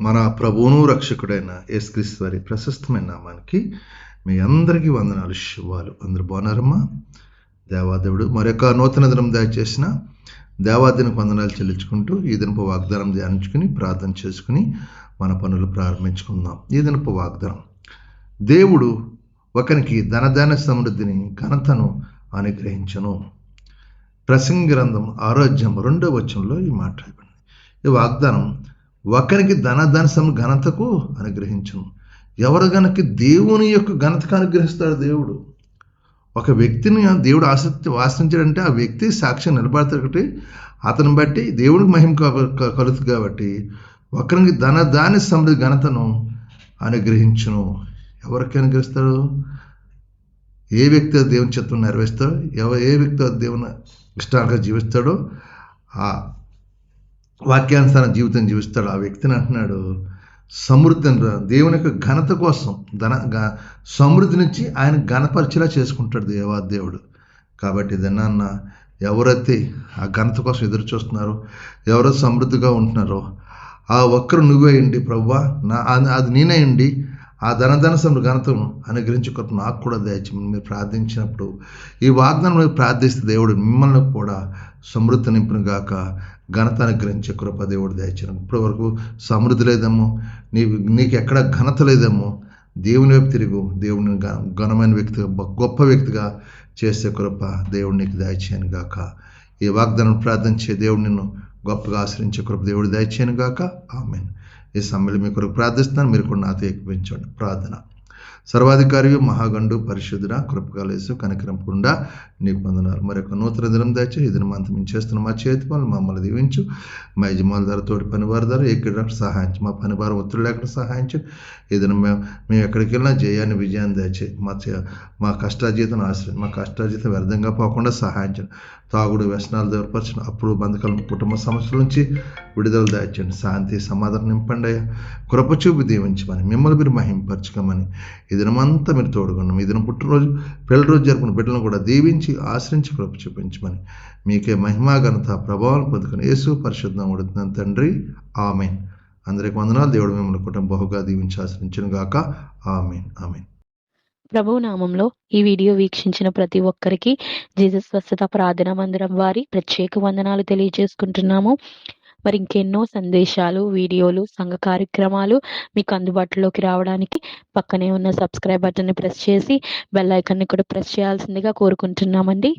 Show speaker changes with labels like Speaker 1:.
Speaker 1: మన ప్రభువును రక్షకుడైన యేసుక్రీస్తు వారి ప్రశస్తమైన నామానికి మీ అందరికీ వందనాలు శుభాలు. అందరూ బాగున్నారమ్మా? దేవాదేవుడు మరొక నూతన దినం దయచేసిన దేవాదినకు వందనాలు చెల్లించుకుంటూ ఈ దినపు వాగ్దానం ధ్యానించుకుని ప్రార్థన చేసుకుని మన పనులు ప్రారంభించుకుందాం. ఈ దినపు వాగ్దానం: దేవుడు ఒకరికి ధనధాన్య సమృద్ధిని ఘనతను అనుగ్రహించను. ప్రసంగి గ్రంథం 6:2 ఈ మాట రాయబడింది. ఈ వాగ్దానం ఒకరికి ధనధాన్య ఘనతకు అనుగ్రహించను. ఎవరు గనక దేవుని యొక్క ఘనతకు అనుగ్రహిస్తాడు దేవుడు. ఒక వ్యక్తిని దేవుడు ఆశ్రయించాడంటే ఆ వ్యక్తి సాక్ష్యం నిలబడతాడు కాబట్టి అతను బట్టి దేవుడికి మహిమ కలుగుతుంది. కాబట్టి ఒకరికి ధనధాన్య సమృద్ధి ఘనతను అనుగ్రహించును. ఎవరికి అనుగ్రహిస్తాడు? ఏ వ్యక్తి దేవుని చిత్తం నెరవేరుస్తాడో, ఏ వ్యక్తి దేవుని ఇష్టాలుగా జీవిస్తాడో, ఆ వాక్యానుసార జీవితం జీవిస్తాడు ఆ వ్యక్తిని అంటున్నాడు. సమృద్ధి దేవుని యొక్క ఘనత కోసం సమృద్ధి నుంచి ఆయన ఘనపరిచేలా చేసుకుంటాడు దేవుడు. కాబట్టి దన్నాన్న ఎవరైతే ఆ ఘనత కోసం ఎదురు చూస్తున్నారో, ఎవరైతే సమృద్ధిగా ఉంటున్నారో ఆ ఒక్కరు నువ్వేయండి ప్రభువా, అది నేనేయండి. ఆ ధనధన ఘనతను అనుగ్రహించుకోవడం నాకు కూడా దయచేయమని మీరు ప్రార్థించినప్పుడు, ఈ వాగ్దానం మీరు ప్రార్థిస్తే దేవుడు మిమ్మల్ని కూడా సమృద్ధి నింపును గాక, ఘనత అనుగ్రహించే కృప దేవుడు దయచేయను. ఇప్పటి వరకు సమృద్ధి లేదేమో, నీకు ఎక్కడ ఘనత లేదేమో, దేవుని వైపు తిరుగు. దేవుని ఘనమైన వ్యక్తిగా, గొప్ప వ్యక్తిగా చేసే కృప దేవుడు నీకు దయచేయను గాక. ఈ వాగ్దానం ప్రార్థించే దేవుడు నిన్ను గొప్పగా ఆశ్రయించే కృప దేవుడు దయచేయను గాక. ఆమేన్. ఈ సమయంలో మీ కొరకు ప్రార్థిస్తున్నాను, మీరు కూడా నాతో ఏకీభవించండి. ప్రార్థన. సర్వాధికారి మహాగండు పరిశుద్ధుడ కృపగల యేసు కనికరింపకుండా నీకు వందనాలు. మరొక నూతన దినం దయచే ఈ దినం అంతా మేము చేస్తున్న మా చేతి పనులు మమ్మల్ని దీవించు. మా యజమానుల ద్వారా, తోటి పనివారి ద్వారా ఎక్కడ సహాయించు. మా పనివారు ఒత్తిడి లేకుండా సహాయించు. ఈ దినం మేము ఎక్కడికి వెళ్ళినా జయాన్ని విజయాన్ని దయచే. మా కష్టాజీతం ఆశ్రయం, మా కష్టాజీతం వ్యర్థంగా పోకుండా సహాయించండి. తాగుడు వ్యసనాలు దూరపరచండి. అప్పుడు బంధకాలను, కుటుంబ సమస్యల నుంచి విడుదల దాయించండి. శాంతి సమాధానం నింపండి అయ్యా. కృప చూపి దీవించమని, మిమ్మల్ని మీరు మహింపరచుకోమని ఈ దినమంతా మీరు తోడుకున్నాం. ఈ దినం పుట్టినరోజు పెళ్లి రోజు జరుపుకున్న బిడ్డలను కూడా దీవించి ఆశ్రయించి కృప చూపించమని మీకే మహిమా ఘనత ప్రభావం పొందుకుని యేసు పరిశుద్ధం ఉడుతున్నాను తండ్రి. ఆమేన్. అందరికి వందనాలు. దేవుడు మిమ్మల్ని కుటుంబం బహుగా దీవించి ఆశ్రయించును గాక. ఆమేన్. ఆమేన్.
Speaker 2: ప్రభు నామంలో ఈ వీడియో వీక్షించిన ప్రతి ఒక్కరికి జీసస్ స్వస్థత ప్రార్థనా మందిరం వారి ప్రత్యేక వందనాలు తెలియజేసుకుంటున్నాము. మరి ఇంకెన్నో సందేశాలు, వీడియోలు, సంఘ కార్యక్రమాలు మీకు అందుబాటులోకి రావడానికి పక్కనే ఉన్న సబ్స్క్రైబ్ బటన్ని ప్రెస్ చేసి బెల్ ఐకాన్ని కూడా ప్రెస్ చేయాల్సిందిగా కోరుకుంటున్నామండి.